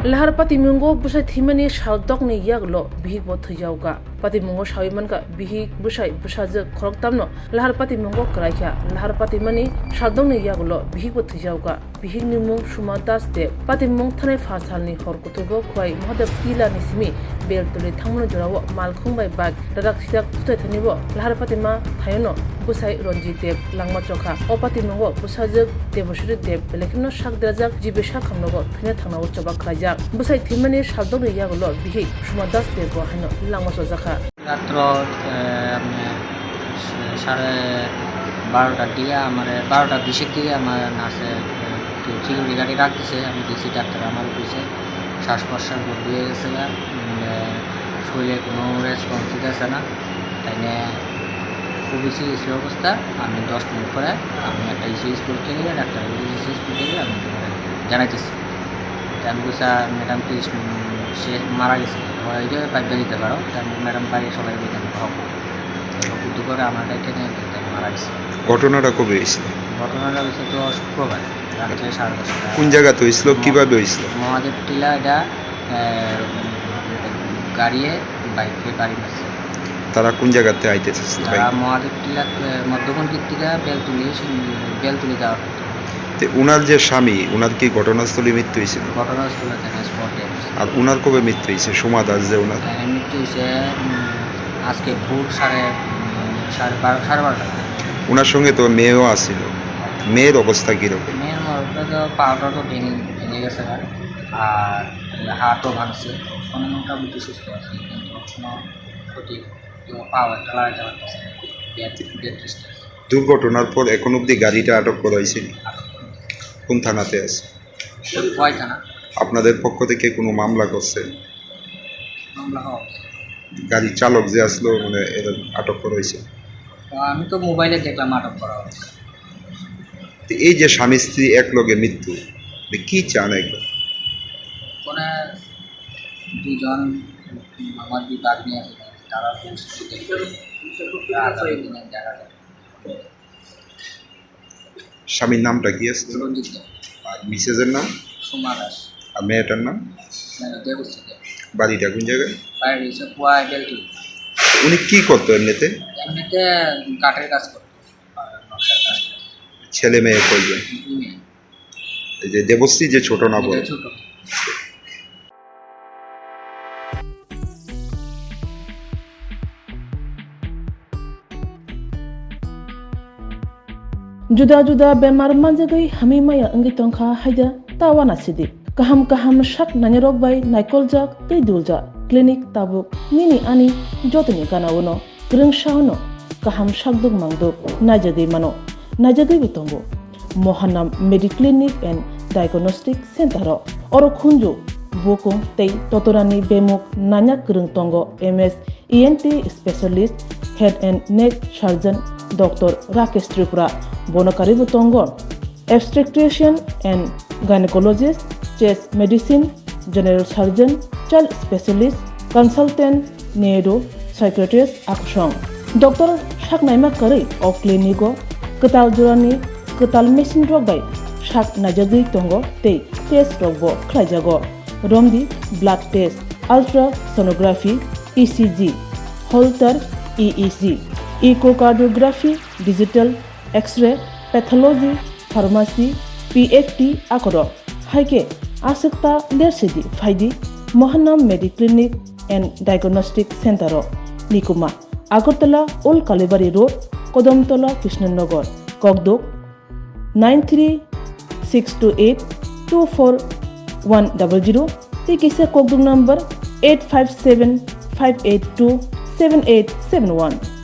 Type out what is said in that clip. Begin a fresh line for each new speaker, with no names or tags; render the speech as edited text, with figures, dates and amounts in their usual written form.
Lahar Patimungo Bwsai Thwimani Saldokni Yagulo Bihik bo thuyauga Patimungo Shawimanka Bihik Bwsai Bwsaje Khoroktamno Lahar Patimungo Kraikha Lahar Patimani Saldokni Yagulo Bihik bo thuyauga Bihik nimung Suma de Patimung Thanai Fasalni Horkutugo Khwai Mohadev Tila Nisimi Bel Tuli Thangmono Jorawo Malkhung bai bag Dadak Sidak Tutai Thanibo Lahar Patima Thayono Bwsai Ronjitep Langma Chokha O Patimungo Bwsaje Debosri Deb Belekino Shak Dajak Jibesha Khamnogo Thina Thangnawo Choba Khlajak Bwsai Thwimani Saldokni Yagulo Bihik Suma de bo haino Langma Chokha
রাত্র 12:30 দিকে আমার 12:20 দিকে আমার নার্সে security গাড়ি রাখতেছে আমি DC doctor আমার অফিসে শ্বাস প্রশ্বাস বন্ধ হয়ে গেছে শরীরে কোনো রেসপন্স দিতেছে না তাই নিয়ে খুবই সিরিয়াস অবস্থা আমি 10 মিনিট পরে আমি একটা ইসিএস করতে গিয়ে ডাক্তার ইসিএস করতে গিয়ে আমি জানাইতেছি আমি বলছি ম্যাডাম কি সে মারা গেছে ওইটা পাইপটা দিতে পারো তার ম্যাডাম বাড়ি সবাই দিতে হোক বুদ্ধি করে আমার এখানে মারা গেছে।
ঘটনাটা কবে হয়েছিল?
ঘটনাটা হয়েছে তো শুক্রবার রাত্রে 10:30।
কোন জায়গাতে হয়েছিল, কিভাবে হয়েছিল?
মহাদেব টিলা এটা গাড়িয়ে বাইকে বাড়ি মারছে।
তারা কোন জায়গাতে আইতেছে?
তারা মহাদেব টিলা মধ্যপন্থী থেকে বেলতুলি যাওয়ার
উনার যে স্বামী উনার কি ঘটনাস্থলে মৃত্যু হয়েছিল?
ঘটনাস্থলে থেকে স্পটে।
আর উনার কবে মৃত্যু হয়েছে? সুমা দাস যে উনার
মৃত্যু হয়েছে আজকে ভোর 12:30।
উনার সঙ্গে তো মেয়েও আসছিল, মেয়ের অবস্থা কীরকম?
মেয়ের মরটা তো পাউডার তো ভেঙে গেছে আর হাতও ভাঙছে, কোনো মোটামুটি সুস্থ আছে কিন্তু কোনো ক্ষতি পাওয়া লাগাতে পারতেছে।
দুর্ঘটনার পর এখন অবধি গাড়িটা আটক করা হয়েছিল? কোন থানাতে আছে?
ভয় থানা।
আপনাদের পক্ষ থেকে কোনো মামলা করছে?
মামলা হওয়া
গাড়ির চালক যে আসলো মানে এরা আটক করা হয়েছে?
আমি তো মোবাইলে দেখলাম আটক করা হয়েছে।
এই যে স্বামী স্ত্রী একলগে মৃত্যু, কি চান? একবার
কোনো দুজন আমার দুই বাগ্নি আছে তারা
স্বামীর নামটা কি আছে? আর মিসেসের নাম?
সুমা দাস।
আর মেয়েটার নাম? বাড়িটা কোন জায়গায়? উনি কি করতো এমনিতে?
এমনিতে কাঠের কাজ করতো।
ছেলে মেয়ে কয়জন? এই যে দেবশ্রী যে ছোট না বলে?
ছোট।
Juda bemar manjagai hami maya angi tongkha haida tawana sidi kaham shak nanyarok bai naikolja tei dulja clinic tabuk nini ani jotoni ganawono grungshauno kaham shakduk mangduk najagei bitongo mohanam mediclinic and diagnostic center oro khunju bokong tei totorani bemuk nanyak grung tongo ms ent specialist head and neck surgeon Dr. Rakesh Tripura Bonakari Butongon, obstetrician and gynecologist, chest medicine, general surgeon, child specialist, consultant, neuro, psychiatrist, aksong. Dr. Shaknaima Kari of Clinico, Ketal Jurani, Ketal Machine Rogbay, Shak Najagi Tongo, Te, Test Rogbo, Klajago, Romdi, blood test, ultrasonography, ECG, Holter, EEG. Echocardiography, digital, X-ray, pathology, pharmacy, PFT akoro. Haike asikta lersidi faidi Mohanam Mediclinic and Diagnostic Center Nikuma Agartala Old Kalibari Road, Kodamtola, Krishnanagar, Kogdok 93-628-24100. Tikise Kogdok number 857-582-7871.